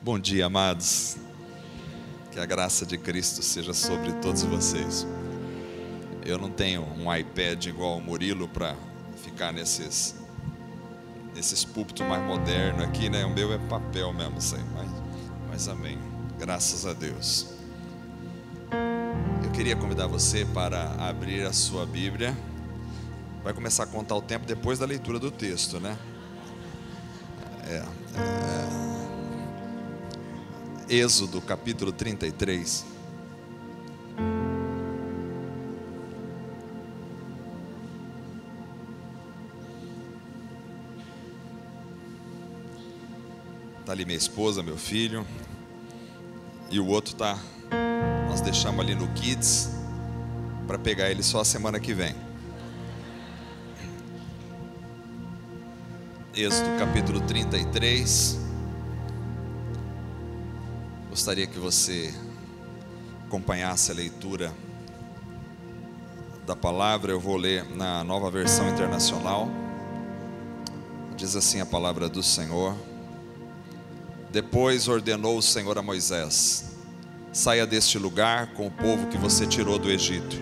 Bom dia, amados. Que a graça de Cristo seja sobre todos vocês. Eu não tenho um iPad igual o Murilo para ficar nesses púlpitos mais modernos aqui, né? O meu é papel mesmo, isso aí. Mas amém. Graças a Deus. Eu queria convidar você para abrir a sua Bíblia. Vai começar a contar o tempo depois da leitura do texto, né? Êxodo capítulo 33. Está ali minha esposa, meu filho. E o outro tá. Nós deixamos ali no Kids para pegar ele só a semana que vem. Êxodo capítulo 33. Gostaria que você acompanhasse a leitura da palavra. Eu vou ler na Nova Versão Internacional. Diz assim a palavra do Senhor. Depois ordenou o Senhor a Moisés: saia deste lugar com o povo que você tirou do Egito,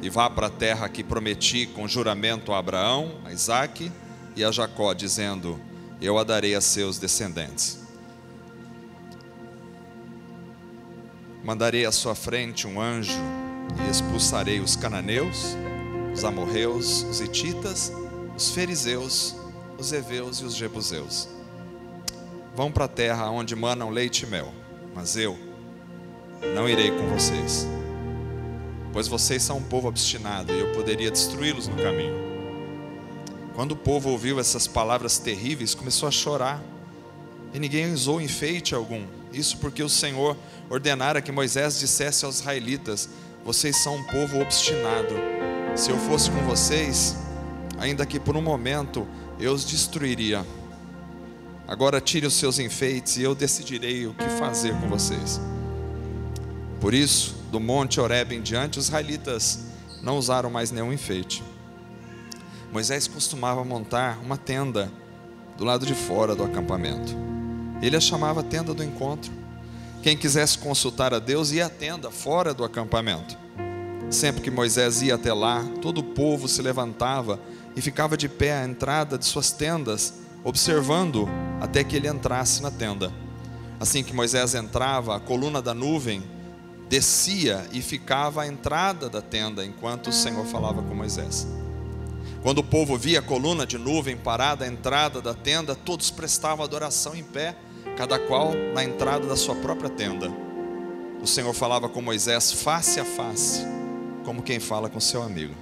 e vá para a terra que prometi com juramento a Abraão, a Isaque e a Jacó, dizendo: eu a darei a seus descendentes. Mandarei à sua frente um anjo e expulsarei os cananeus, os amorreus, os hititas, os fariseus, os heveus e os jebuseus. Vão para a terra onde manam leite e mel, mas eu não irei com vocês, pois vocês são um povo obstinado e eu poderia destruí-los no caminho. Quando o povo ouviu essas palavras terríveis, começou a chorar, e ninguém usou enfeite algum. Isso porque o Senhor ordenara que Moisés dissesse aos israelitas: vocês são um povo obstinado. Se eu fosse com vocês, ainda que por um momento, eu os destruiria. Agora tire os seus enfeites e eu decidirei o que fazer com vocês. Por isso, do monte Horebe em diante, os israelitas não usaram mais nenhum enfeite. Moisés costumava montar uma tenda do lado de fora do acampamento. Ele a chamava tenda do encontro. Quem quisesse consultar a Deus ia à tenda fora do acampamento. Sempre que Moisés ia até lá, todo o povo se levantava e ficava de pé à entrada de suas tendas, observando até que ele entrasse na tenda. Assim que Moisés entrava, a coluna da nuvem descia e ficava à entrada da tenda, enquanto o Senhor falava com Moisés. Quando o povo via a coluna de nuvem parada à entrada da tenda, todos prestavam adoração em pé, cada qual na entrada da sua própria tenda. O Senhor falava com Moisés face a face, como quem fala com seu amigo.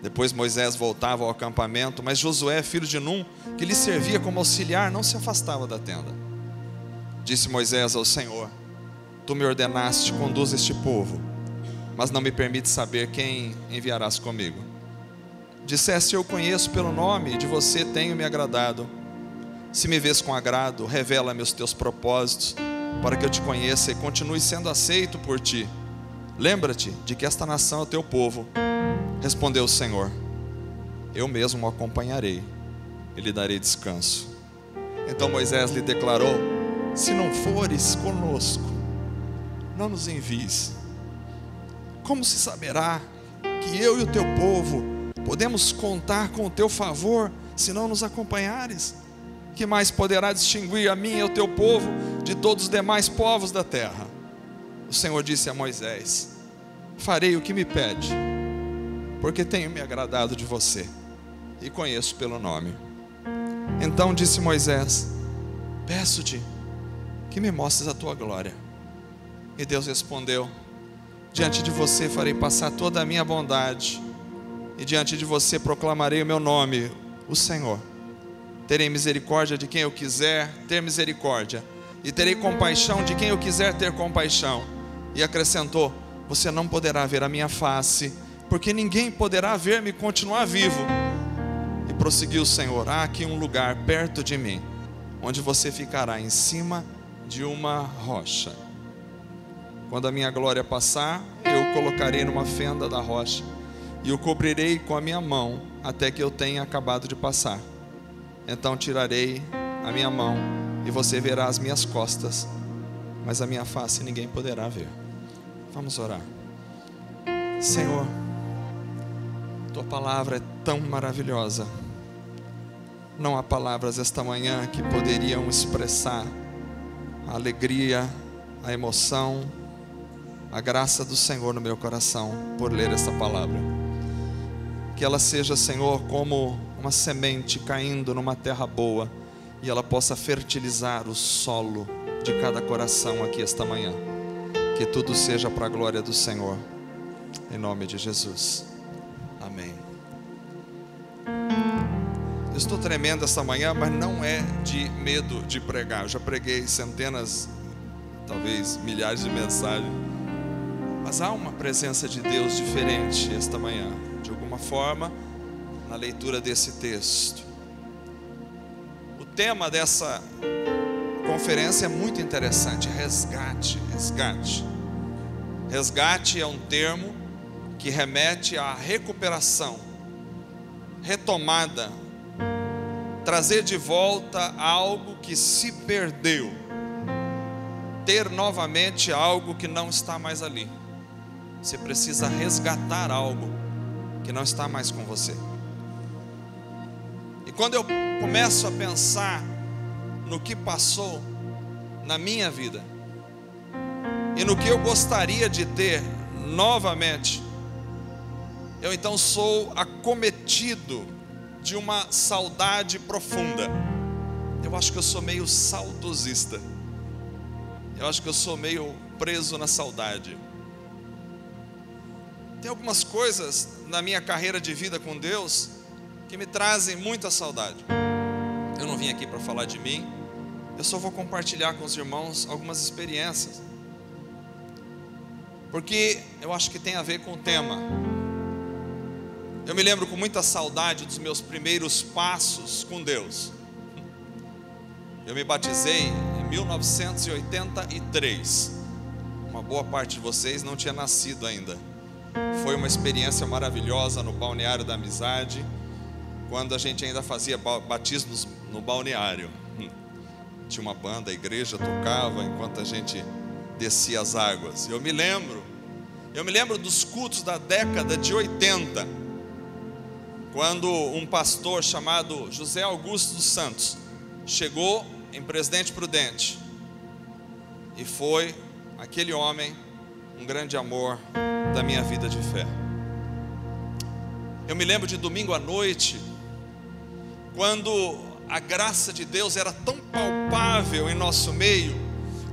Depois Moisés voltava ao acampamento, mas Josué, filho de Num, que lhe servia como auxiliar, não se afastava da tenda. Disse Moisés ao Senhor: tu me ordenaste, conduz este povo, mas não me permite saber quem enviarás comigo. Disseste: eu conheço pelo nome, e de você tenho me agradado. Se me vês com agrado, revela-me os teus propósitos, para que eu te conheça e continue sendo aceito por ti. Lembra-te de que esta nação é o teu povo. Respondeu o Senhor: eu mesmo o acompanharei e lhe darei descanso. Então Moisés lhe declarou: se não fores conosco, não nos envies. Como se saberá que eu e o teu povo podemos contar com o teu favor, se não nos acompanhares? Que mais poderá distinguir a mim e ao teu povo de todos os demais povos da terra? O Senhor disse a Moisés: farei o que me pede, porque tenho me agradado de você e conheço pelo nome. Então disse Moisés: peço-te que me mostres a tua glória. E Deus respondeu: diante de você farei passar toda a minha bondade, e diante de você proclamarei o meu nome, o Senhor. Terei misericórdia de quem eu quiser ter misericórdia, e terei compaixão de quem eu quiser ter compaixão. E acrescentou: você não poderá ver a minha face, porque ninguém poderá ver-me e continuar vivo. E prosseguiu o Senhor: há aqui um lugar perto de mim, onde você ficará em cima de uma rocha. Quando a minha glória passar, eu o colocarei numa fenda da rocha, e o cobrirei com a minha mão, até que eu tenha acabado de passar. Então tirarei a minha mão e você verá as minhas costas, mas a minha face ninguém poderá ver. Vamos orar. Senhor, tua palavra é tão maravilhosa. Não há palavras esta manhã que poderiam expressar a alegria, a emoção, a graça do Senhor no meu coração por ler esta palavra. Que ela seja, Senhor, como uma semente caindo numa terra boa, e ela possa fertilizar o solo de cada coração aqui esta manhã. Que tudo seja para a glória do Senhor, em nome de Jesus, amém. Eu estou tremendo esta manhã, mas não é de medo de pregar. Eu já preguei centenas, talvez milhares de mensagens, mas há uma presença de Deus diferente esta manhã, de alguma forma, na leitura desse texto. O tema dessa conferência é muito interessante: resgate. Resgate é um termo que remete à recuperação, retomada, trazer de volta algo que se perdeu, ter novamente algo que não está mais ali. Você precisa resgatar algo que não está mais com você. E quando eu começo a pensar no que passou na minha vida e no que eu gostaria de ter novamente, eu então sou acometido de uma saudade profunda. Eu acho que eu sou meio saudosista. Eu acho que eu sou meio preso na saudade. Tem algumas coisas na minha carreira de vida com Deus que me trazem muita saudade. Eu não vim aqui para falar de mim, eu só vou compartilhar com os irmãos algumas experiências, porque eu acho que tem a ver com o tema. Eu me lembro com muita saudade dos meus primeiros passos com Deus. Eu me batizei em 1983. Uma boa parte de vocês não tinha nascido ainda. Foi uma experiência maravilhosa no Balneário da Amizade, quando a gente ainda fazia batismos no balneário. Tinha uma banda, a igreja tocava enquanto a gente descia as águas. Eu me lembro dos cultos da década de 80, quando um pastor chamado José Augusto dos Santos chegou em Presidente Prudente, e foi aquele homem um grande amor da minha vida de fé. Eu me lembro de domingo à noite, quando a graça de Deus era tão palpável em nosso meio,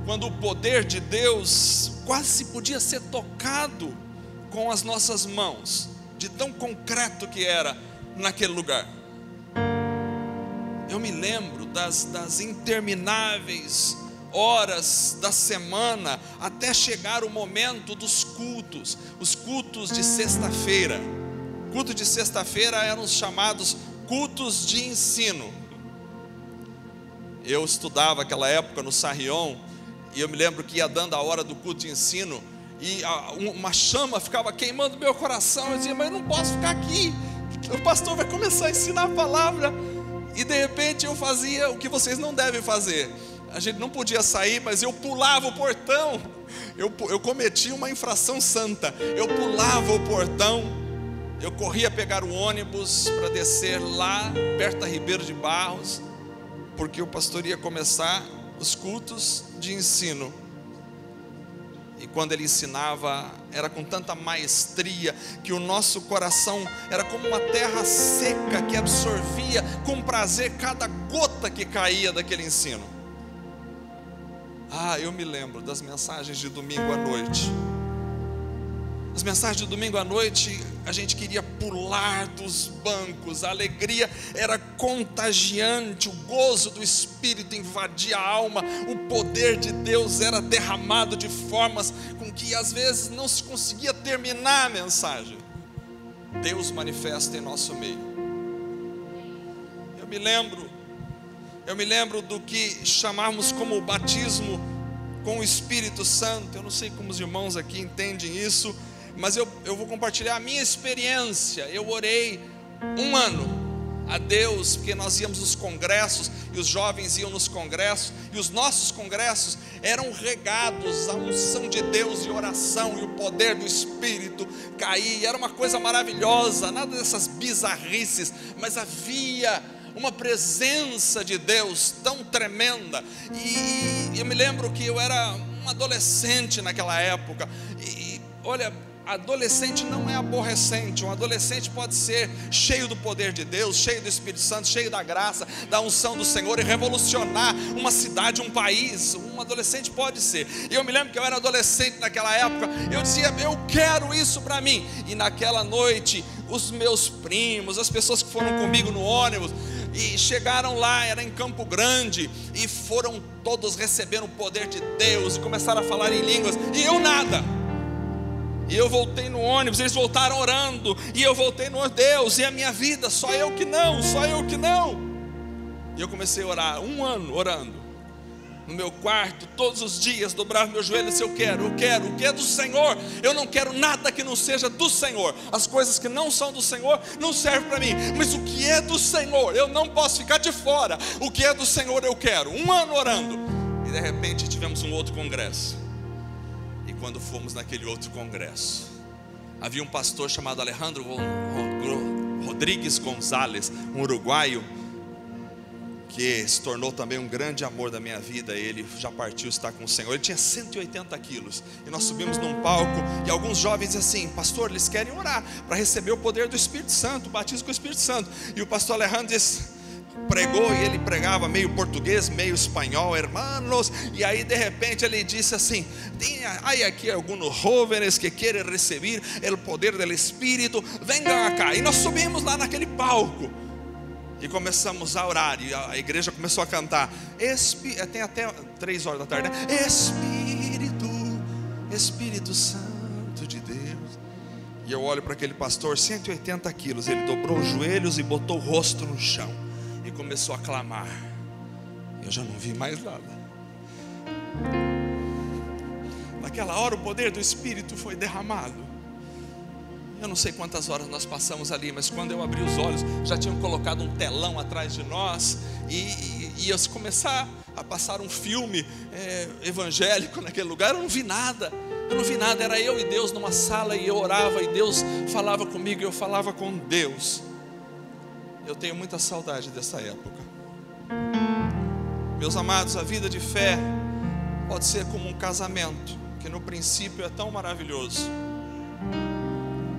quando o poder de Deus quase podia ser tocado com as nossas mãos, de tão concreto que era naquele lugar. Eu me lembro das intermináveis horas da semana, até chegar o momento dos cultos, os cultos de sexta-feira. Culto de sexta-feira eram os chamados cultos de ensino. Eu estudava naquela época no Sarrion, e eu me lembro que ia dando a hora do culto de ensino, e uma chama ficava queimando meu coração. Eu dizia, mas eu não posso ficar aqui, o pastor vai começar a ensinar a palavra. E de repente eu fazia o que vocês não devem fazer. A gente não podia sair, mas eu pulava o portão. Eu cometia uma infração santa. Eu pulava o portão, eu corria pegar o ônibus para descer lá perto da Ribeiro de Barros, porque o pastor ia começar os cultos de ensino. E quando ele ensinava, era com tanta maestria, que o nosso coração era como uma terra seca, que absorvia com prazer cada gota que caía daquele ensino. Eu me lembro das mensagens de domingo à noite. As mensagens de domingo à noite, a gente queria pular dos bancos, a alegria era contagiante, o gozo do Espírito invadia a alma, o poder de Deus era derramado de formas com que às vezes não se conseguia terminar a mensagem. Deus manifesta em nosso meio. Eu me lembro do que chamamos como batismo com o Espírito Santo. Eu não sei como os irmãos aqui entendem isso, mas eu vou compartilhar a minha experiência. Eu orei 1 ano a Deus, porque nós íamos nos congressos, e os jovens iam nos congressos, e os nossos congressos eram regados à unção de Deus e oração, e o poder do Espírito caía, e era uma coisa maravilhosa, nada dessas bizarrices, mas havia uma presença de Deus tão tremenda. E eu me lembro que eu era um adolescente naquela época, e olha, adolescente não é aborrecente. Um adolescente pode ser cheio do poder de Deus, cheio do Espírito Santo, cheio da graça, da unção do Senhor, e revolucionar uma cidade, um país. Um adolescente pode ser. E eu me lembro que eu era adolescente naquela época. Eu dizia, eu quero isso para mim. E naquela noite, os meus primos, as pessoas que foram comigo no ônibus, e chegaram lá, era em Campo Grande, e foram todos recebendo o poder de Deus, e começaram a falar em línguas, e eu nada. E eu voltei no ônibus, eles voltaram orando, e eu voltei no Deus, e a minha vida, só eu que não. E eu comecei a orar, 1 ano orando, no meu quarto, todos os dias, dobrava meus joelhos e disse, eu quero, o que é do Senhor, eu não quero nada que não seja do Senhor. As coisas que não são do Senhor, não servem para mim, mas o que é do Senhor, eu não posso ficar de fora. O que é do Senhor eu quero. 1 ano orando, e de repente tivemos um outro congresso. Quando fomos naquele outro congresso, havia um pastor chamado Alejandro Rodrigues Gonzalez, um uruguaio, que se tornou também um grande amor da minha vida. Ele já partiu, está com o Senhor. Ele tinha 180 quilos, e nós subimos num palco, e alguns jovens diziam assim, pastor, eles querem orar, para receber o poder do Espírito Santo, o batismo com o Espírito Santo. E o pastor Alejandro disse, pregou, e ele pregava meio português, meio espanhol, hermanos, e aí de repente ele disse assim, hay aqui alguns jóvenes que querem receber o poder do Espírito, venham acá. E nós subimos lá naquele palco, e começamos a orar, e a igreja começou a cantar, tem até 3 horas da tarde, né? Espírito Santo de Deus. E eu olho para aquele pastor, 180 quilos, ele dobrou os joelhos e botou o rosto no chão, e começou a clamar. Eu já não vi mais nada. Naquela hora o poder do Espírito foi derramado. Eu não sei quantas horas nós passamos ali, mas quando eu abri os olhos, já tinham colocado um telão atrás de nós, e ia começar a passar um filme evangélico naquele lugar. Eu não vi nada, era eu e Deus numa sala, e eu orava, e Deus falava comigo, e eu falava com Deus. Eu tenho muita saudade dessa época. Meus amados, a vida de fé pode ser como um casamento, que no princípio é tão maravilhoso,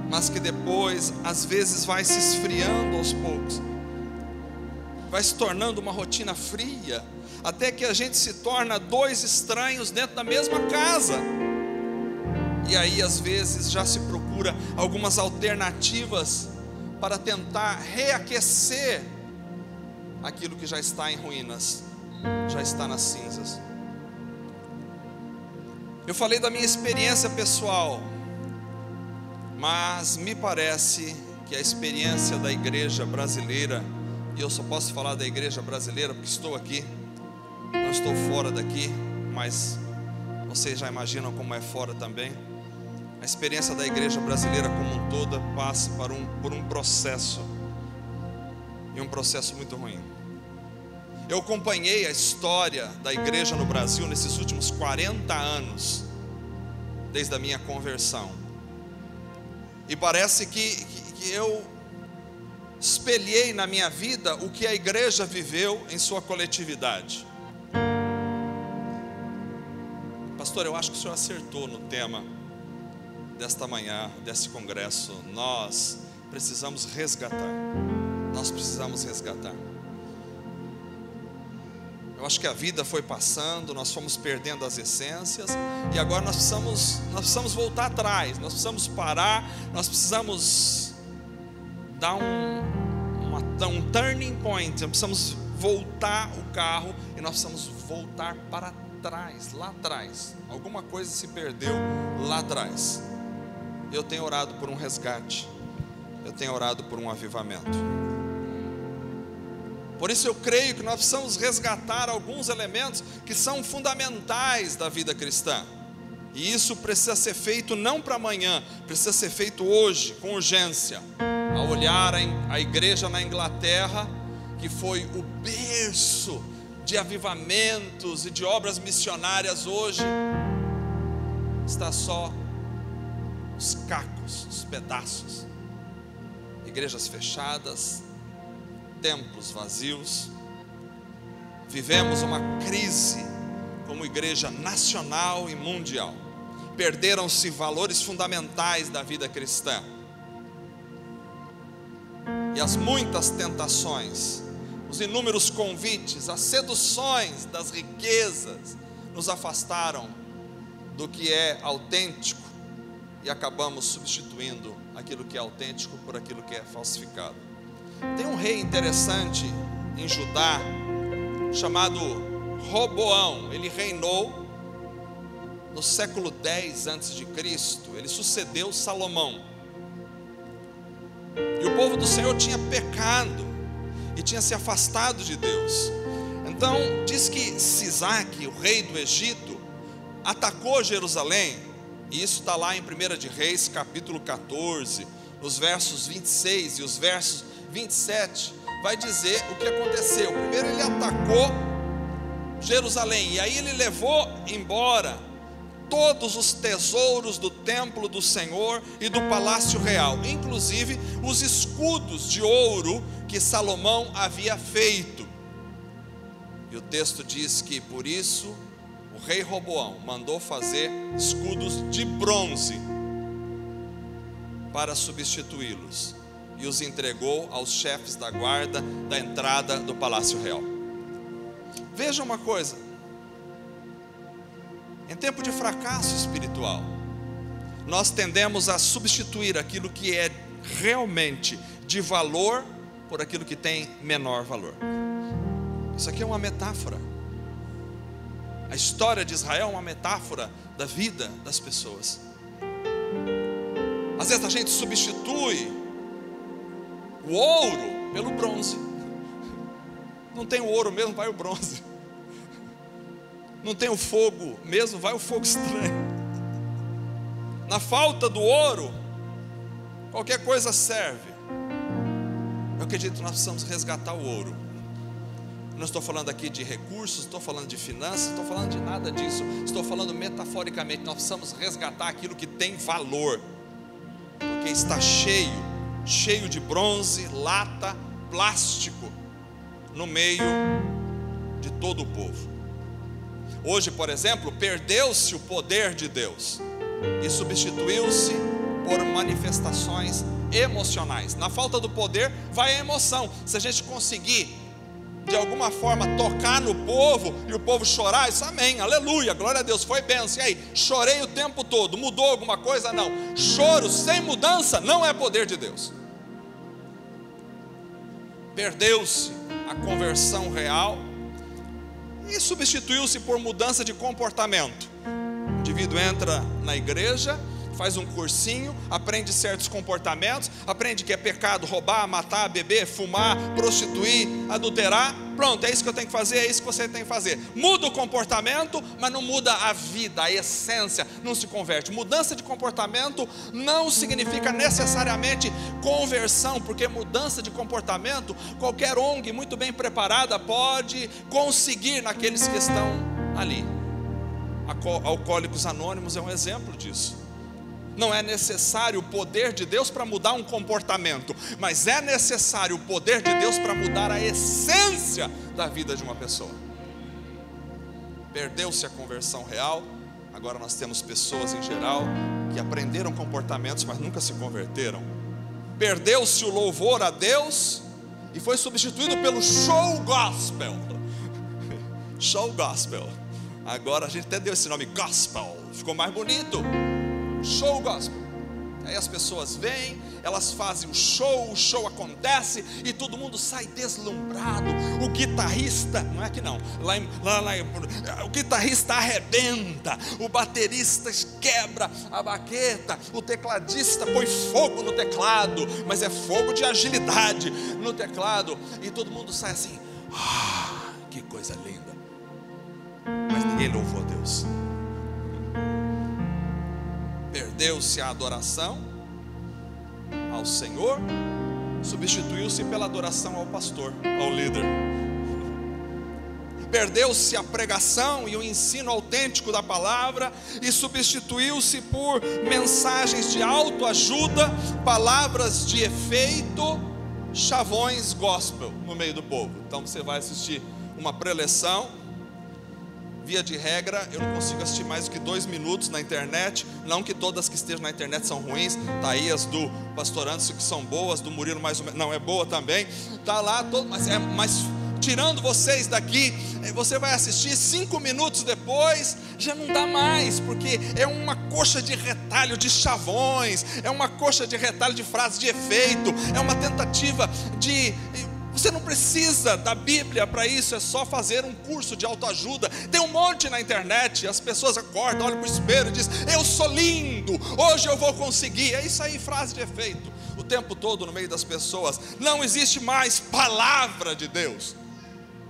mas que depois, às vezes, vai se esfriando aos poucos, vai se tornando uma rotina fria, até que a gente se torna 2 estranhos dentro da mesma casa. E aí, às vezes, já se procura algumas alternativas para tentar reaquecer aquilo que já está em ruínas, já está nas cinzas. Eu falei da minha experiência pessoal, mas me parece que a experiência da igreja brasileira, e eu só posso falar da igreja brasileira porque estou aqui, não estou fora daqui, mas vocês já imaginam como é fora também. A experiência da igreja brasileira como um todo passa por um processo, e um processo muito ruim. Eu acompanhei a história da igreja no Brasil nesses últimos 40 anos, desde a minha conversão, e parece que eu espelhei na minha vida o que a igreja viveu em sua coletividade. Pastor, eu acho que o senhor acertou no tema desta manhã, desse congresso. Nós precisamos resgatar. Eu acho que a vida foi passando, nós fomos perdendo as essências, e agora nós precisamos voltar atrás, nós precisamos parar, nós precisamos dar um turning point, nós precisamos voltar o carro, e nós precisamos voltar para trás, lá atrás. Alguma coisa se perdeu lá atrás. Eu tenho orado por um resgate, eu tenho orado por um avivamento. Por isso eu creio que nós precisamos resgatar alguns elementos que são fundamentais da vida cristã. E isso precisa ser feito não para amanhã, precisa ser feito hoje, com urgência. ao olhar a igreja na Inglaterra, que foi o berço de avivamentos e de obras missionárias, hoje está só os cacos, os pedaços, igrejas fechadas, templos vazios. Vivemos uma crise como igreja nacional e mundial. Perderam-se valores fundamentais da vida cristã, e as muitas tentações, os inúmeros convites, as seduções das riquezas nos afastaram do que é autêntico, e acabamos substituindo aquilo que é autêntico por aquilo que é falsificado. Tem um rei interessante em Judá chamado Roboão. Ele reinou no século 10 a.C. Ele sucedeu Salomão, e o povo do Senhor tinha pecado e tinha se afastado de Deus. Então diz que Sisaque, o rei do Egito, atacou Jerusalém, e isso está lá em 1 de Reis capítulo 14, nos versos 26 e os versos 27, vai dizer o que aconteceu. Primeiro ele atacou Jerusalém, e aí ele levou embora todos os tesouros do templo do Senhor e do palácio real, inclusive os escudos de ouro que Salomão havia feito. E o texto diz que por isso o rei Roboão mandou fazer escudos de bronze para substituí-los, e os entregou aos chefes da guarda da entrada do palácio real. Veja uma coisa: em tempo de fracasso espiritual, nós tendemos a substituir aquilo que é realmente de valor por aquilo que tem menor valor. Isso aqui é uma metáfora. A história de Israel é uma metáfora da vida das pessoas. Às vezes a gente substitui o ouro pelo bronze. Não tem o ouro mesmo, vai o bronze. Não tem o fogo mesmo, vai o fogo estranho. Na falta do ouro, qualquer coisa serve. Eu acredito que nós precisamos resgatar o ouro. Não estou falando aqui de recursos, estou falando de finanças, estou falando de nada disso. Estou falando metaforicamente, nós precisamos resgatar aquilo que tem valor, porque está cheio de bronze, lata, plástico, no meio de todo o povo. Hoje, por exemplo, perdeu-se o poder de Deus e substituiu-se por manifestações emocionais. Na falta do poder, vai a emoção. Se a gente conseguir, de alguma forma, tocar no povo e o povo chorar, isso amém, aleluia, glória a Deus, foi bênção. E aí, chorei o tempo todo, mudou alguma coisa? Não. Choro sem mudança não é poder de Deus. Perdeu-se a conversão real e substituiu-se por mudança de comportamento. O indivíduo entra na igreja, faz um cursinho, aprende certos comportamentos, aprende que é pecado roubar, matar, beber, fumar, prostituir, adulterar. Pronto, é isso que eu tenho que fazer, é isso que você tem que fazer. Muda o comportamento, mas não muda a vida, a essência, não se converte. Mudança de comportamento não significa necessariamente conversão, porque mudança de comportamento, qualquer ONG muito bem preparada pode conseguir naqueles que estão ali. Alcoólicos Anônimos é um exemplo disso. Não é necessário o poder de Deus para mudar um comportamento, mas é necessário o poder de Deus para mudar a essência da vida de uma pessoa. Perdeu-se a conversão real, agora nós temos pessoas em geral que aprenderam comportamentos, mas nunca se converteram. Perdeu-se o louvor a Deus e foi substituído pelo show gospel. Show gospel. Agora a gente até deu esse nome, gospel, ficou mais bonito. Show gospel. Aí as pessoas vêm, elas fazem o show acontece e todo mundo sai deslumbrado. O guitarrista, não é que não, o guitarrista arrebenta, o baterista quebra a baqueta, o tecladista põe fogo no teclado, mas é fogo de agilidade no teclado, e todo mundo sai assim, que coisa linda, mas ninguém louvou a Deus. Perdeu-se a adoração ao Senhor substituiu-se pela adoração ao pastor, ao líder. Perdeu-se a pregação e o ensino autêntico da palavra e substituiu-se por mensagens de autoajuda, palavras de efeito, chavões gospel no meio do povo. Então você vai assistir uma preleção, via de regra eu não consigo assistir mais do que 2 minutos na internet. Não que todas que estejam na internet são ruins, tá aí as do pastor Anderson que são boas, do Murilo mais ou menos, não, é boa também, tá lá, mas tirando vocês daqui, você vai assistir 5 minutos depois, já não dá mais, porque é uma coxa de retalho de chavões, é uma coxa de retalho de frases de efeito, é uma tentativa de... Você não precisa da Bíblia para isso, é só fazer um curso de autoajuda. Tem um monte na internet, as pessoas acordam, olham para o espelho e dizem: eu sou lindo, hoje eu vou conseguir. É isso aí, frase de efeito, o tempo todo no meio das pessoas. Não existe mais palavra de Deus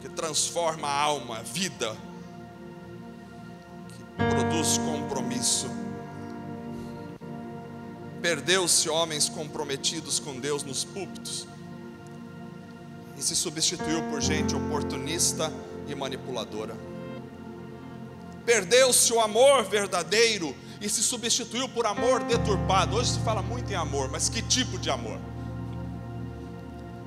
que transforma a alma, a vida, que produz compromisso. Perdeu-se homens comprometidos com Deus nos púlpitos e se substituiu por gente oportunista e manipuladora. Perdeu-se o amor verdadeiro e se substituiu por amor deturpado. Hoje se fala muito em amor, mas que tipo de amor?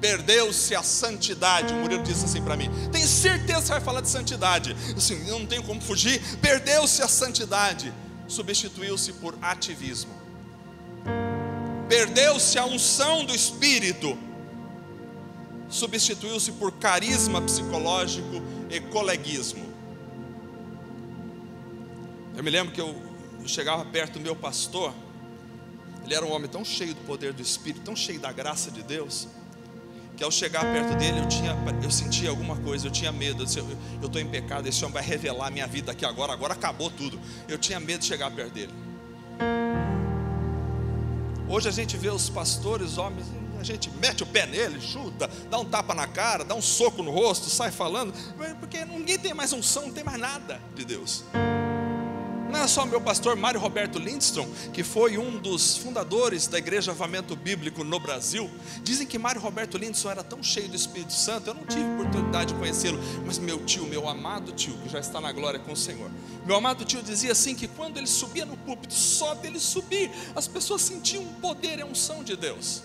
Perdeu-se a santidade. O Murilo disse assim para mim: tenho certeza que você vai falar de santidade. Assim, eu não tenho como fugir. Perdeu-se a santidade, substituiu-se por ativismo. Perdeu-se a unção do Espírito, substituiu-se por carisma psicológico e coleguismo. Eu me lembro que eu chegava perto do meu pastor. Ele era um homem tão cheio do poder do Espírito, tão cheio da graça de Deus, que ao chegar perto dele eu sentia alguma coisa, eu tinha medo. Eu disse: eu estou em pecado, esse homem vai revelar a minha vida aqui agora acabou tudo. Eu tinha medo de chegar perto dele. Hoje a gente vê os pastores, homens, a gente mete o pé nele, chuta, dá um tapa na cara, dá um soco no rosto, sai falando, porque ninguém tem mais unção, não tem mais nada de Deus. Não é só meu pastor Mário Roberto Lindstrom, que foi um dos fundadores da Igreja Avivamento Bíblico no Brasil. Dizem que Mário Roberto Lindstrom era tão cheio do Espírito Santo, eu não tive oportunidade de conhecê-lo, mas meu tio, meu amado tio, que já está na glória com o Senhor, meu amado tio dizia assim, que quando ele subia no púlpito, só dele subir, as pessoas sentiam o poder e a unção de Deus.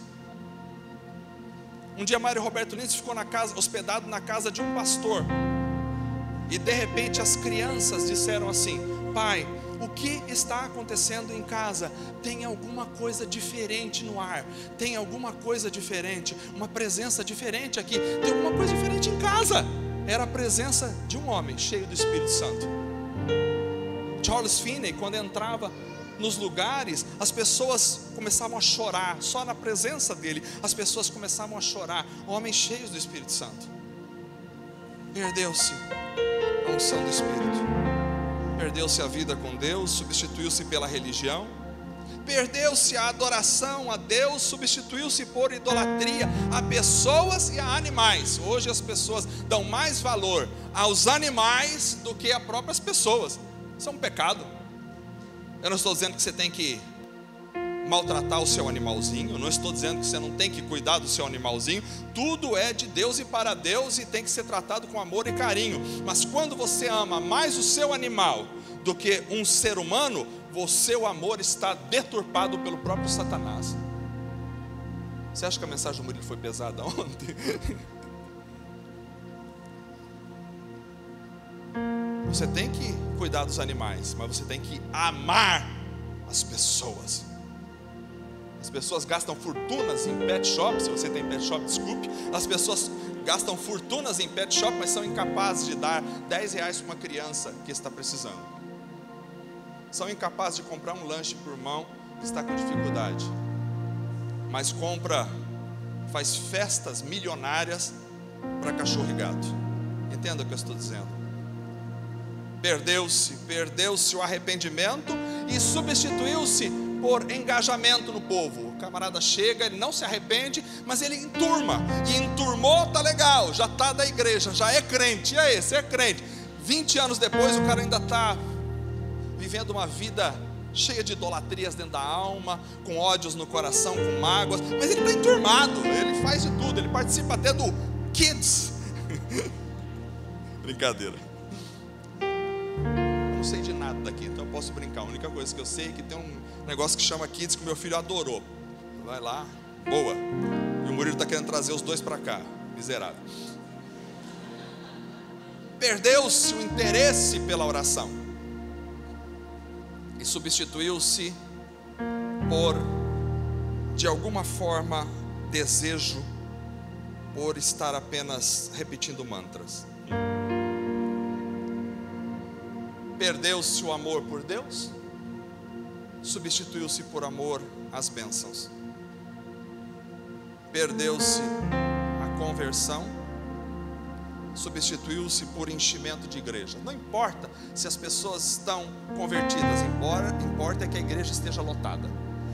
Um dia Mário Roberto Lindstrom ficou hospedado na casa de um pastor, e de repente as crianças disseram assim: pai, o que está acontecendo em casa? Tem alguma coisa diferente no ar, tem alguma coisa diferente, uma presença diferente aqui, tem alguma coisa diferente em casa. Era a presença de um homem cheio do Espírito Santo. Charles Finney, quando entrava nos lugares, as pessoas começavam a chorar, só na presença dele, as pessoas começavam a chorar. Homens cheios do Espírito Santo. Perdeu-se a unção do Espírito, perdeu-se a vida com Deus, substituiu-se pela religião, perdeu-se a adoração a Deus, substituiu-se por idolatria a pessoas e a animais. Hoje as pessoas dão mais valor aos animais do que a próprias pessoas. Isso é um pecado. Eu não estou dizendo que você tem que maltratar o seu animalzinho, eu não estou dizendo que você não tem que cuidar do seu animalzinho. Tudo é de Deus e para Deus e tem que ser tratado com amor e carinho. Mas quando você ama mais o seu animal do que um ser humano, o seu amor está deturpado pelo próprio Satanás. Você acha que a mensagem do Murilo foi pesada ontem? Você tem que cuidar dos animais, mas você tem que amar as pessoas. As pessoas gastam fortunas em pet shop. Se você tem pet shop, desculpe. As pessoas gastam fortunas em pet shop, mas são incapazes de dar R$10 para uma criança que está precisando. São incapazes de comprar um lanche por mão que está com dificuldade, mas faz festas milionárias para cachorro e gato. Entenda o que eu estou dizendo. Perdeu-se o arrependimento e substituiu-se por engajamento no povo. O camarada chega, ele não se arrepende, mas ele enturma, e enturmou, tá legal, já está da igreja, já é crente. E aí, você é crente? 20 anos depois o cara ainda está vivendo uma vida cheia de idolatrias dentro da alma, com ódios no coração, com mágoas, mas ele está enturmado, ele faz de tudo, ele participa até do Kids. Brincadeira. Eu não sei de nada daqui, então eu posso brincar. A única coisa que eu sei é que tem um negócio que chama Kids, que o meu filho adorou. Vai lá, boa. E o Murilo está querendo trazer os dois para cá, miserável. Perdeu-se o interesse pela oração e substituiu-se por, de alguma forma, desejo por estar apenas repetindo mantras. Perdeu-se o amor por Deus, substituiu-se por amor às bênçãos. Perdeu-se a conversão, substituiu-se por enchimento de igreja. Não importa se as pessoas estão convertidas, importa é que a igreja esteja lotada.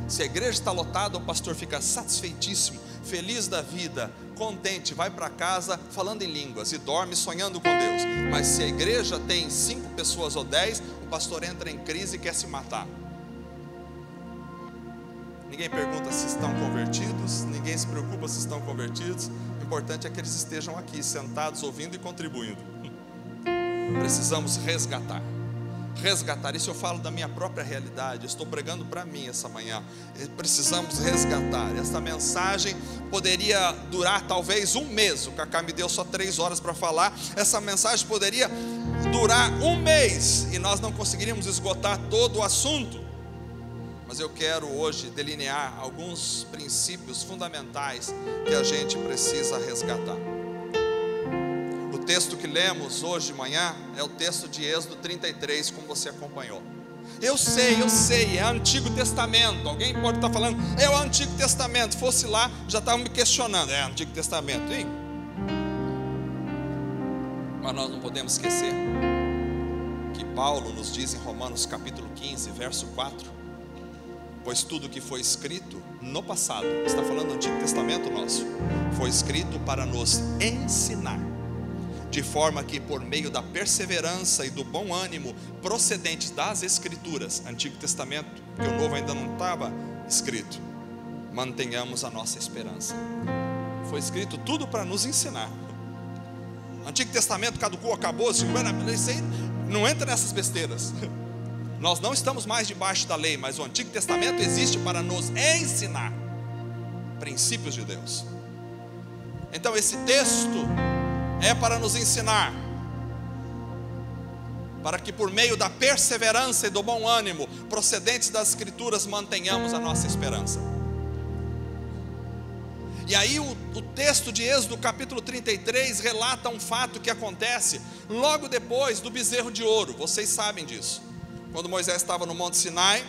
Se a igreja está lotada, o pastor fica satisfeitíssimo, feliz da vida, contente, vai para casa falando em línguas e dorme sonhando com Deus. Mas se a igreja tem 5 pessoas ou 10, o pastor entra em crise e quer se matar. Ninguém pergunta se estão convertidos, ninguém se preocupa se estão convertidos. O importante é que eles estejam aqui, sentados, ouvindo e contribuindo. Precisamos resgatar. Isso eu falo da minha própria realidade. Eu estou pregando para mim essa manhã. Precisamos resgatar. Essa mensagem poderia durar talvez um mês. O Cacá me deu só 3 horas para falar. Essa mensagem poderia durar um mês e nós não conseguiríamos esgotar todo o assunto. Mas eu quero hoje delinear alguns princípios fundamentais que a gente precisa resgatar. O texto que lemos hoje de manhã é o texto de Êxodo 33, como você acompanhou. Eu sei, é Antigo Testamento. Alguém pode estar falando, é o Antigo Testamento. Fosse lá, já estavam me questionando, é Antigo Testamento, hein? Mas nós não podemos esquecer que Paulo nos diz em Romanos capítulo 15, verso 4: pois tudo que foi escrito no passado, está falando do Antigo Testamento nosso, foi escrito para nos ensinar, de forma que por meio da perseverança e do bom ânimo procedentes das Escrituras, Antigo Testamento, porque o Novo ainda não estava escrito, mantenhamos a nossa esperança. Foi escrito tudo para nos ensinar. Antigo Testamento caducou, acabou, isso aí não entra nessas besteiras. Nós não estamos mais debaixo da lei, mas o Antigo Testamento existe para nos ensinar princípios de Deus. Então esse texto é para nos ensinar, para que por meio da perseverança e do bom ânimo procedentes das Escrituras mantenhamos a nossa esperança. E aí o texto de Êxodo capítulo 33 relata um fato que acontece logo depois do bezerro de ouro. Vocês sabem disso. Quando Moisés estava no Monte Sinai,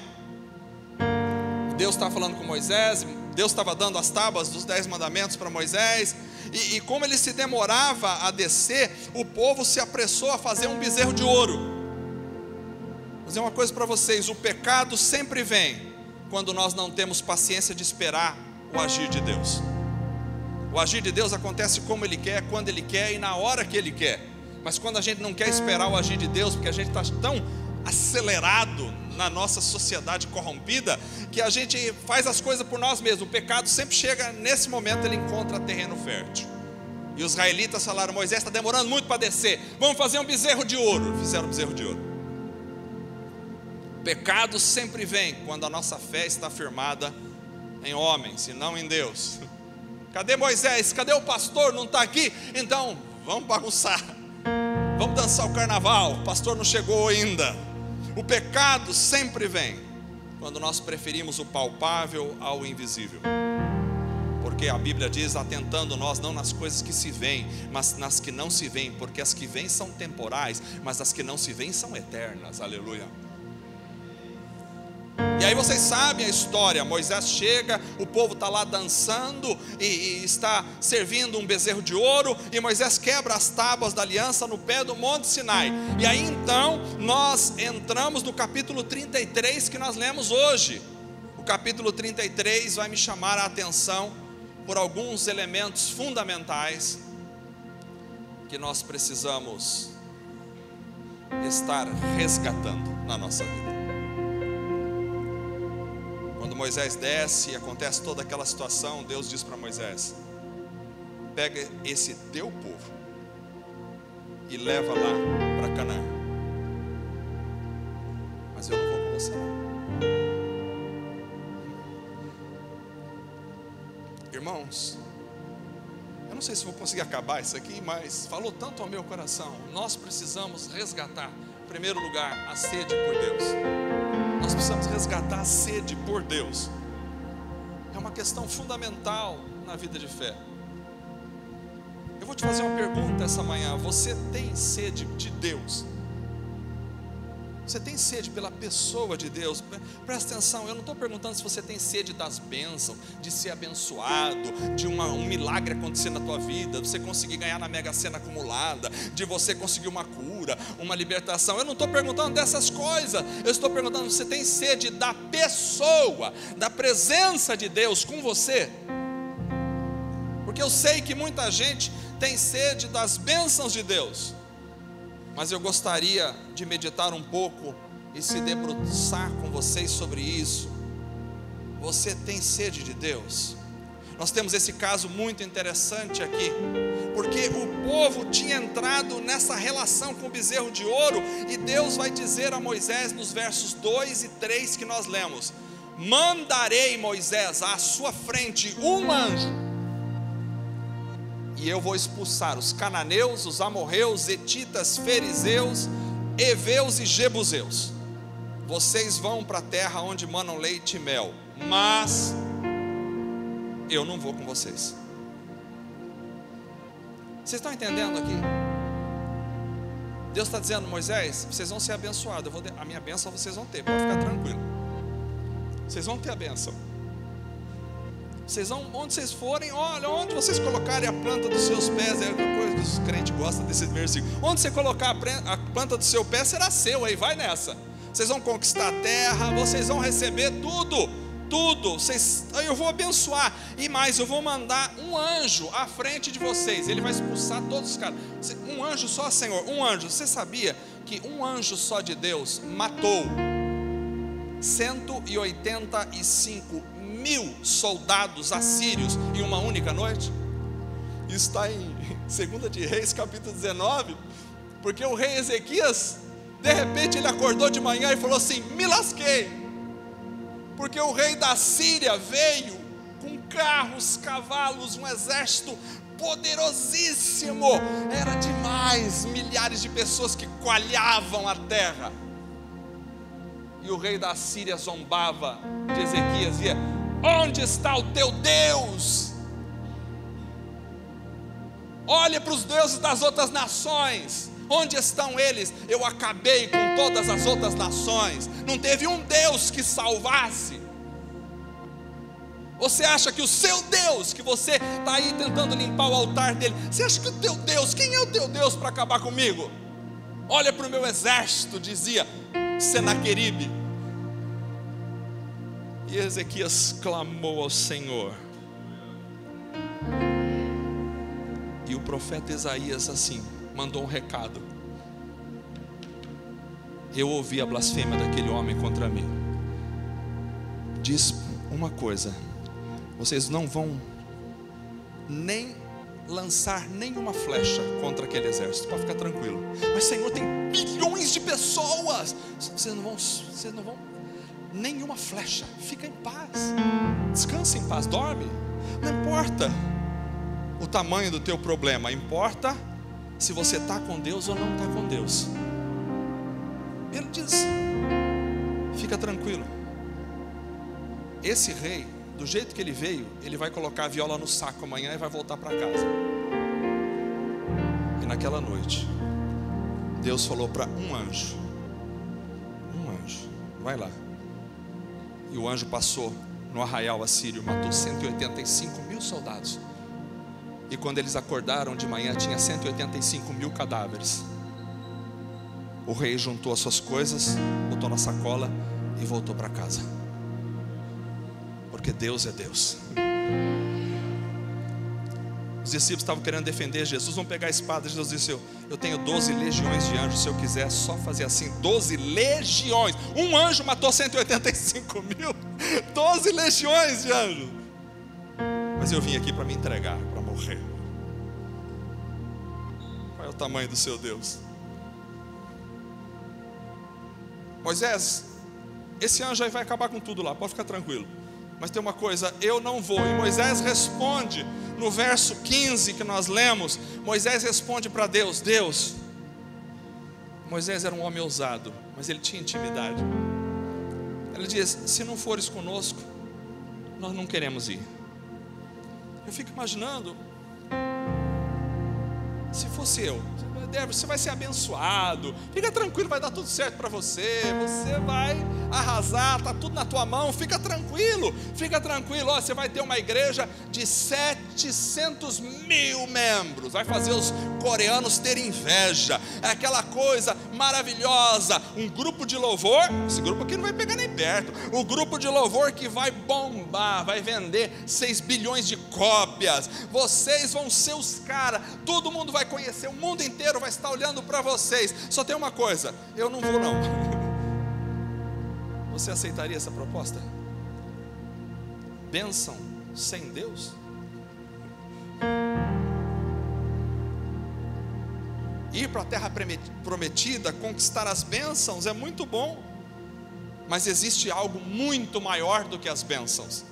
Deus estava falando com Moisés, Deus estava dando as tábuas dos 10 mandamentos para Moisés, e como ele se demorava a descer, o povo se apressou a fazer um bezerro de ouro. Vou dizer uma coisa para vocês: o pecado sempre vem quando nós não temos paciência de esperar o agir de Deus. O agir de Deus acontece como Ele quer, quando Ele quer e na hora que Ele quer. Mas quando a gente não quer esperar o agir de Deus, porque a gente está tão acelerado na nossa sociedade corrompida, que a gente faz as coisas por nós mesmos. O pecado sempre chega nesse momento, ele encontra terreno fértil. E os israelitas falaram: Moisés, está demorando muito para descer, vamos fazer um bezerro de ouro. Fizeram um bezerro de ouro. O pecado sempre vem quando a nossa fé está firmada em homens e não em Deus. Cadê Moisés? Cadê o pastor? Não está aqui? Então vamos bagunçar, vamos dançar o carnaval, o pastor não chegou ainda. O pecado sempre vem quando nós preferimos o palpável ao invisível, porque a Bíblia diz: atentando nós não nas coisas que se veem, mas nas que não se veem, porque as que vêm são temporais, mas as que não se veem são eternas. Aleluia. E aí vocês sabem a história. Moisés chega, o povo está lá dançando e está servindo um bezerro de ouro, e Moisés quebra as tábuas da aliança no pé do Monte Sinai. E aí então nós entramos no capítulo 33 que nós lemos hoje. O capítulo 33 vai me chamar a atenção por alguns elementos fundamentais que nós precisamos estar resgatando na nossa vida. Moisés desce e acontece toda aquela situação, Deus diz para Moisés: pega esse teu povo e leva lá para Canaã, mas eu não vou com você não. Irmãos, eu não sei se vou conseguir acabar isso aqui, mas falou tanto ao meu coração. Nós precisamos resgatar, em primeiro lugar, a sede por Deus. Nós precisamos resgatar a sede por Deus. É uma questão fundamental na vida de fé. Eu vou te fazer uma pergunta essa manhã: você tem sede de Deus? Você tem sede pela pessoa de Deus? Presta atenção, eu não estou perguntando se você tem sede das bênçãos, de ser abençoado, de um milagre acontecer na tua vida, de você conseguir ganhar na Mega Sena acumulada, de você conseguir uma cura, uma libertação. Eu não estou perguntando dessas coisas. Eu estou perguntando se você tem sede da pessoa, da presença de Deus com você. Porque eu sei que muita gente tem sede das bênçãos de Deus, mas eu gostaria de meditar um pouco e se debruçar com vocês sobre isso. Você tem sede de Deus? Nós temos esse caso muito interessante aqui, porque o povo tinha entrado nessa relação com o bezerro de ouro, e Deus vai dizer a Moisés nos versos 2 e 3 que nós lemos: mandarei, Moisés, à sua frente um anjo, e eu vou expulsar os cananeus, os amorreus, hetitas, ferizeus, heveus e jebuseus. Vocês vão para a terra onde manam leite e mel, mas eu não vou com vocês. Vocês estão entendendo aqui? Deus está dizendo: Moisés, vocês vão ser abençoados, a minha bênção vocês vão ter, pode ficar tranquilo. Vocês vão ter a bênção. Vocês vão, onde vocês forem, olha, onde vocês colocarem a planta dos seus pés, é uma coisa que os crentes gostam desses versículos. Onde você colocar a planta do seu pé será seu, aí vai nessa. Vocês vão conquistar a terra, vocês vão receber tudo, aí eu vou abençoar, e mais, eu vou mandar um anjo à frente de vocês, ele vai expulsar todos os caras. Um anjo só, Senhor, um anjo. Você sabia que um anjo só de Deus matou 185 mil soldados assírios em uma única noite? Isso está em 2 de Reis capítulo 19, porque o rei Ezequias, de repente ele acordou de manhã e falou assim: me lasquei, porque o rei da Síria veio com carros, cavalos, um exército poderosíssimo, era demais, milhares de pessoas que coalhavam a terra, e o rei da Síria zombava de Ezequias, dizia: onde está o teu Deus? Olha para os deuses das outras nações, onde estão eles? Eu acabei com todas as outras nações, não teve um Deus que salvasse. Você acha que o seu Deus, que você está aí tentando limpar o altar dele, você acha que o teu Deus, quem é o teu Deus para acabar comigo? Olha para o meu exército, dizia Senaqueribe. E Ezequias clamou ao Senhor, e o profeta Isaías assim mandou um recado: eu ouvi a blasfêmia daquele homem contra mim. Diz uma coisa: vocês não vão nem lançar nenhuma flecha contra aquele exército, pode ficar tranquilo. Mas Senhor, tem bilhões de pessoas, vocês não vão nenhuma flecha, fica em paz, descansa em paz, dorme. Não importa o tamanho do teu problema, importa se você está com Deus ou não está com Deus. Ele diz: fica tranquilo, esse rei, do jeito que ele veio, ele vai colocar a viola no saco amanhã e vai voltar para casa. E naquela noite, Deus falou para um anjo: vai lá. E o anjo passou no arraial assírio, matou 185 mil soldados. E quando eles acordaram de manhã, tinha 185 mil cadáveres. O rei juntou as suas coisas, botou na sacola e voltou para casa, porque Deus é Deus. Os discípulos estavam querendo defender Jesus, vão pegar a espada. Jesus disse: eu tenho 12 legiões de anjos, se eu quiser só fazer assim, 12 legiões. Um anjo matou 185 mil. 12 legiões de anjos. Mas eu vim aqui para me entregar, para morrer. Qual é o tamanho do seu Deus? Moisés, esse anjo aí vai acabar com tudo lá, pode ficar tranquilo. Mas tem uma coisa, eu não vou. E Moisés responde, no verso 15 que nós lemos, Moisés responde para Deus, Deus, Moisés era um homem ousado, mas ele tinha intimidade. Ele diz, se não fores conosco, nós não queremos ir. Eu fico imaginando, se fosse eu, você vai ser abençoado, fica tranquilo, vai dar tudo certo para você, você vai arrasar, está tudo na tua mão, fica tranquilo, ó, você vai ter uma igreja de 700 mil membros, vai fazer os coreanos terem inveja, é aquela coisa maravilhosa, um grupo de louvor, esse grupo aqui não vai pegar nem perto, o grupo de louvor que vai bombar, vai vender 6 bilhões de cópias, vocês vão ser os caras, todo mundo vai conhecer, o mundo inteiro vai estar olhando para vocês. Só tem uma coisa, eu não vou não. Você aceitaria essa proposta? Bênção sem Deus? Ir para a terra prometida, conquistar as bênçãos é muito bom, mas existe algo muito maior do que as bênçãos,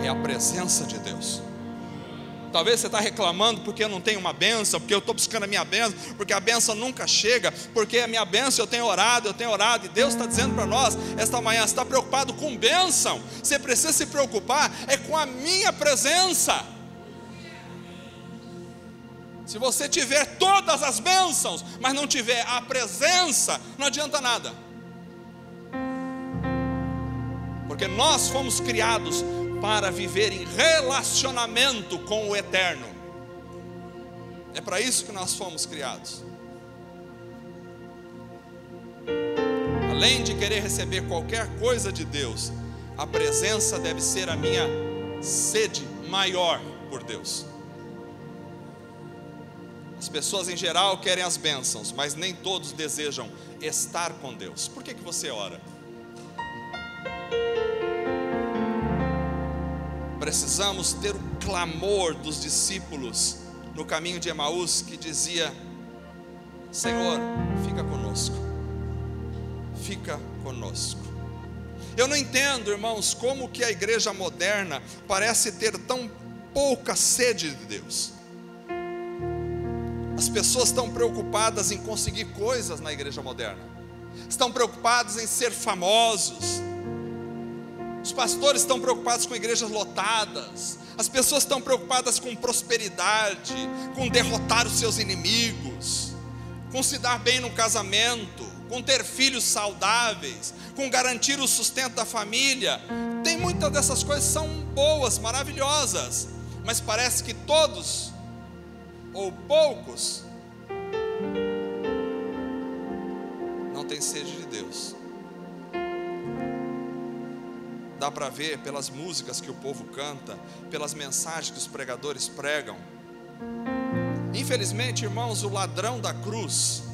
é a presença de Deus. Talvez você está reclamando porque eu não tenho uma bênção, porque eu estou buscando a minha bênção, porque a bênção nunca chega, porque a minha bênção eu tenho orado, e Deus está dizendo para nós, esta manhã, você está preocupado com bênção, você precisa se preocupar é com a minha presença. Se você tiver todas as bênçãos, mas não tiver a presença, não adianta nada, porque nós fomos criados para viver em relacionamento com o Eterno. É para isso que nós fomos criados. Além de querer receber qualquer coisa de Deus, a presença deve ser a minha sede maior por Deus. As pessoas em geral querem as bênçãos, mas nem todos desejam estar com Deus. Por que você ora? Precisamos ter o clamor dos discípulos no caminho de Emaús, que dizia, Senhor, fica conosco, fica conosco. Eu não entendo, irmãos, como que a igreja moderna parece ter tão pouca sede de Deus. As pessoas estão preocupadas em conseguir coisas na igreja moderna, estão preocupadas em ser famosos, os pastores estão preocupados com igrejas lotadas, as pessoas estão preocupadas com prosperidade, com derrotar os seus inimigos, com se dar bem no casamento, com ter filhos saudáveis, com garantir o sustento da família. Tem muitas dessas coisas que são boas, maravilhosas, mas parece que todos, ou poucos, não têm sede de Deus. Dá para ver pelas músicas que o povo canta, pelas mensagens que os pregadores pregam. Infelizmente, irmãos, o ladrão da cruz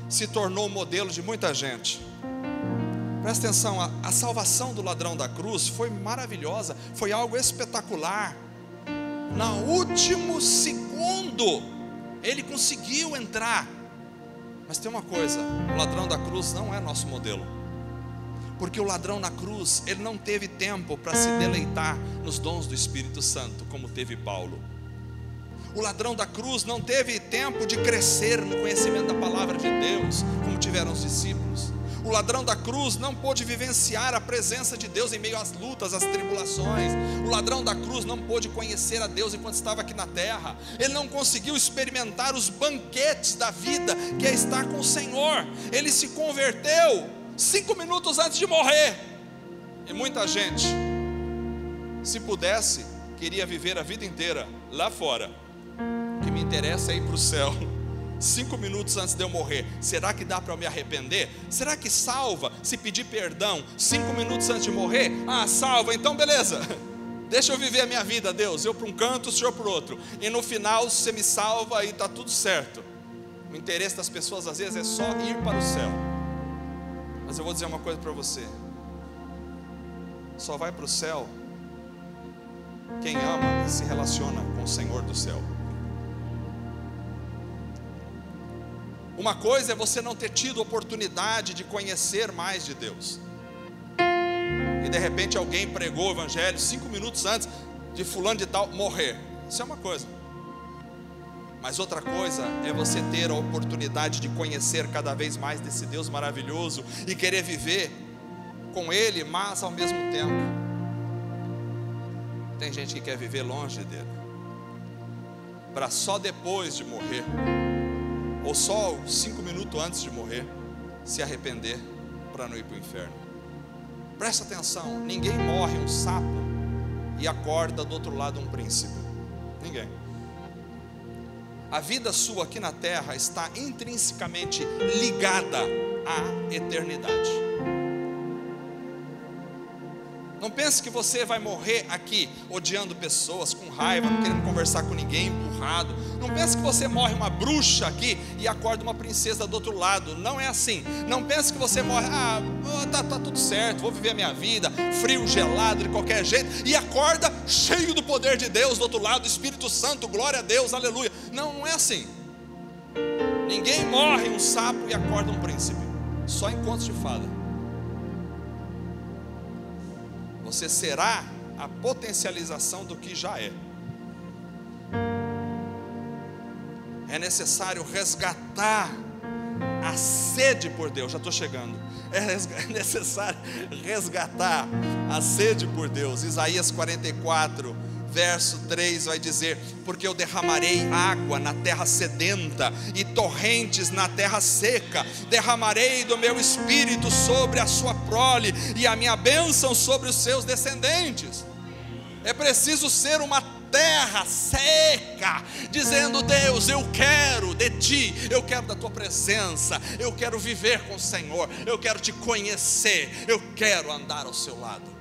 se tornou o modelo de muita gente. Presta atenção, a salvação do ladrão da cruz foi maravilhosa, foi algo espetacular. No último segundo, ele conseguiu entrar. Mas tem uma coisa, o ladrão da cruz não é nosso modelo. Porque o ladrão na cruz, ele não teve tempo para se deleitar nos dons do Espírito Santo, como teve Paulo. O ladrão da cruz não teve tempo de crescer no conhecimento da palavra de Deus, como tiveram os discípulos. O ladrão da cruz não pôde vivenciar a presença de Deus em meio às lutas, às tribulações. O ladrão da cruz não pôde conhecer a Deus enquanto estava aqui na terra. Ele não conseguiu experimentar os banquetes da vida, que é estar com o Senhor. Ele se converteu 5 minutos antes de morrer. E muita gente, se pudesse, queria viver a vida inteira lá fora. O que me interessa é ir para o céu. 5 minutos antes de eu morrer, será que dá para eu me arrepender? Será que salva se pedir perdão 5 minutos antes de morrer? Ah, salva, então beleza, deixa eu viver a minha vida, Deus, eu para um canto, o Senhor para o outro, e no final você me salva e está tudo certo. O interesse das pessoas às vezes é só ir para o céu. Mas eu vou dizer uma coisa para você: só vai para o céu quem ama e se relaciona com o Senhor do céu. Uma coisa é você não ter tido oportunidade de conhecer mais de Deus, e de repente alguém pregou o evangelho 5 minutos antes de fulano de tal morrer. Isso é uma coisa. Mas outra coisa é você ter a oportunidade de conhecer cada vez mais desse Deus maravilhoso e querer viver com Ele, mas ao mesmo tempo tem gente que quer viver longe dele, para só depois de morrer, ou só 5 minutos antes de morrer, se arrepender para não ir para o inferno. Presta atenção, ninguém morre um sapo e acorda do outro lado um príncipe. Ninguém. A vida sua aqui na terra está intrinsecamente ligada à eternidade. Não pense que você vai morrer aqui odiando pessoas, com raiva, não querendo conversar com ninguém, empurrado. Não pense que você morre uma bruxa aqui e acorda uma princesa do outro lado. Não é assim. Não pense que você morre, tá tudo certo, vou viver a minha vida, frio, gelado, de qualquer jeito, e acorda cheio do poder de Deus do outro lado, Espírito Santo, glória a Deus, aleluia. Não é assim. Ninguém morre um sapo e acorda um príncipe. Só em contos de fada. Você será a potencialização do que já é. É necessário resgatar a sede por Deus. Já estou chegando. É necessário resgatar a sede por Deus. Isaías 44, verso 3 vai dizer: porque eu derramarei água na terra sedenta e torrentes na terra seca, derramarei do meu espírito sobre a sua prole e a minha bênção sobre os seus descendentes. É preciso ser uma terra seca, dizendo: Deus, eu quero de ti, eu quero da tua presença, eu quero viver com o Senhor, eu quero te conhecer, eu quero andar ao seu lado.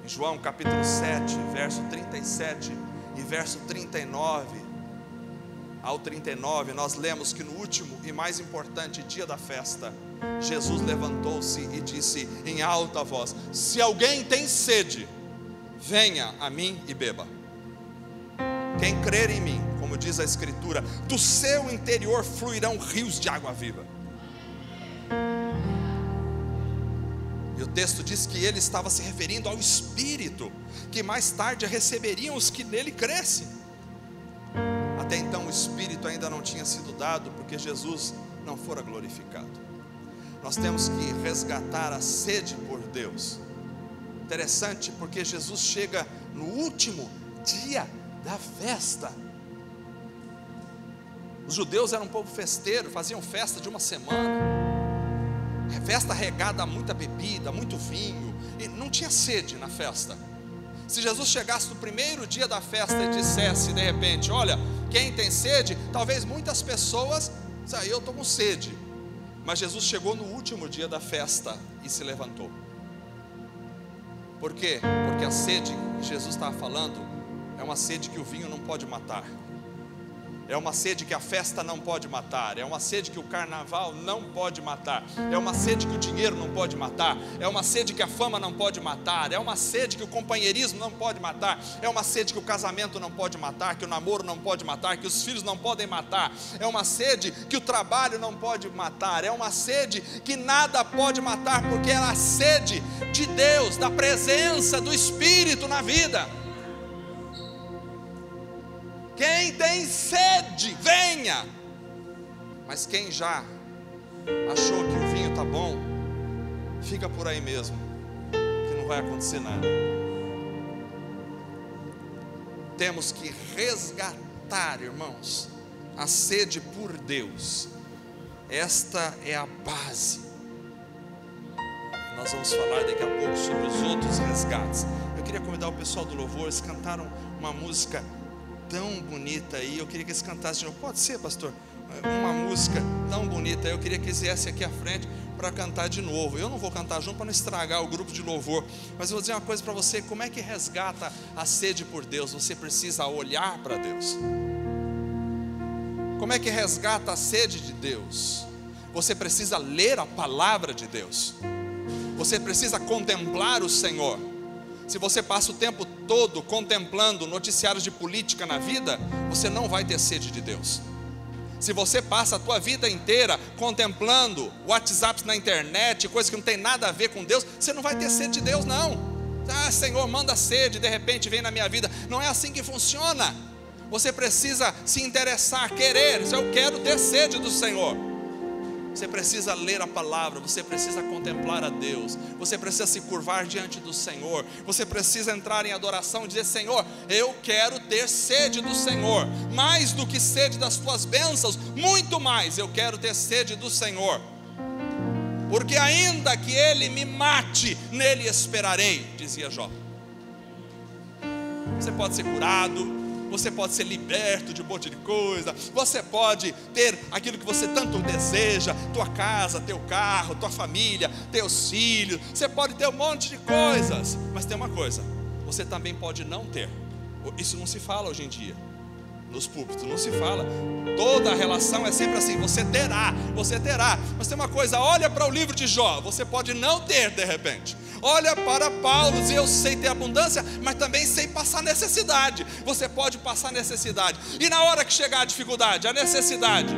Em João capítulo 7, verso 37 e verso 39 ao 39, nós lemos que no último e mais importante dia da festa, Jesus levantou-se e disse em alta voz: se alguém tem sede, venha a mim e beba. Quem crer em mim, como diz a Escritura, do seu interior fluirão rios de água viva. E o texto diz que ele estava se referindo ao Espírito, que mais tarde receberiam os que nele crescem. Até então o Espírito ainda não tinha sido dado, porque Jesus não fora glorificado. Nós temos que resgatar a sede por Deus. Interessante, porque Jesus chega no último dia da festa. Os judeus eram um povo festeiro, faziam festa de uma semana, festa regada a muita bebida, muito vinho, e não tinha sede na festa. Se Jesus chegasse no primeiro dia da festa e dissesse de repente: olha, quem tem sede, talvez muitas pessoas, eu estou com sede. Mas Jesus chegou no último dia da festa e se levantou. Por quê? Porque a sede que Jesus estava falando é uma sede que o vinho não pode matar, é uma sede que a festa não pode matar, é uma sede que o carnaval não pode matar, é uma sede que o dinheiro não pode matar, é uma sede que a fama não pode matar, é uma sede que o companheirismo não pode matar, é uma sede que o casamento não pode matar, que o namoro não pode matar, que os filhos não podem matar, é uma sede que o trabalho não pode matar, é uma sede que nada pode matar, porque é a sede de Deus, da presença do Espírito na vida. Quem tem sede, venha. Mas quem já achou que o vinho está bom, fica por aí mesmo, que não vai acontecer nada. Temos que resgatar, irmãos, a sede por Deus. Esta é a base. Nós vamos falar daqui a pouco sobre os outros resgates. Eu queria convidar o pessoal do louvor. Eles cantaram uma música tão bonita aí, eu queria que eles cantassem de novo. Pode ser, pastor? Uma música tão bonita, eu queria que eles viessem aqui à frente para cantar de novo. Eu não vou cantar junto para não estragar o grupo de louvor, mas eu vou dizer uma coisa para você: como é que resgata a sede por Deus? Você precisa olhar para Deus. Como é que resgata a sede de Deus? Você precisa ler a palavra de Deus. Você precisa contemplar o Senhor. Se você passa o tempo todo contemplando noticiários de política na vida, você não vai ter sede de Deus. Se você passa a tua vida inteira contemplando WhatsApps na internet, coisas que não tem nada a ver com Deus, você não vai ter sede de Deus, não. Ah, Senhor, manda sede, de repente vem na minha vida. Não é assim que funciona. Você precisa se interessar, querer. Eu quero ter sede do Senhor. Você precisa ler a palavra, você precisa contemplar a Deus, você precisa se curvar diante do Senhor, você precisa entrar em adoração e dizer: Senhor, eu quero ter sede do Senhor, mais do que sede das tuas bênçãos, muito mais, eu quero ter sede do Senhor, porque ainda que Ele me mate, nele esperarei, dizia Jó. Você pode ser curado, você pode ser liberto de um monte de coisa, você pode ter aquilo que você tanto deseja, tua casa, teu carro, tua família, teus filhos, você pode ter um monte de coisas, mas tem uma coisa, você também pode não ter. Isso não se fala hoje em dia, nos púlpitos não se fala, toda a relação é sempre assim: você terá, mas tem uma coisa, olha para o livro de Jó, você pode não ter de repente. Olha para Paulo, diz: eu sei ter abundância, mas também sei passar necessidade. Você pode passar necessidade, e na hora que chegar a dificuldade, a necessidade,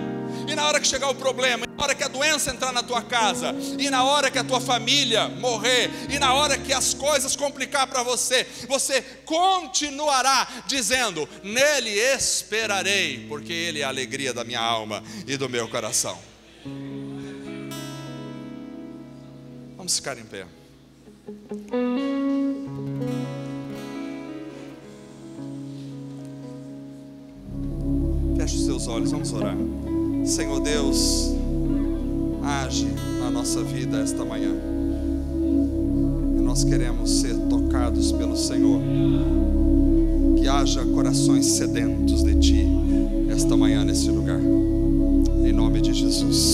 e na hora que chegar o problema, e na hora que a doença entrar na tua casa, e na hora que a tua família morrer, e na hora que as coisas complicar para você, você continuará dizendo: nele esperarei, porque ele é a alegria da minha alma e do meu coração. Vamos ficar em pé. Feche os seus olhos, vamos orar. Senhor Deus, age na nossa vida esta manhã. E nós queremos ser tocados pelo Senhor. Que haja corações sedentos de Ti esta manhã nesse lugar. Em nome de Jesus.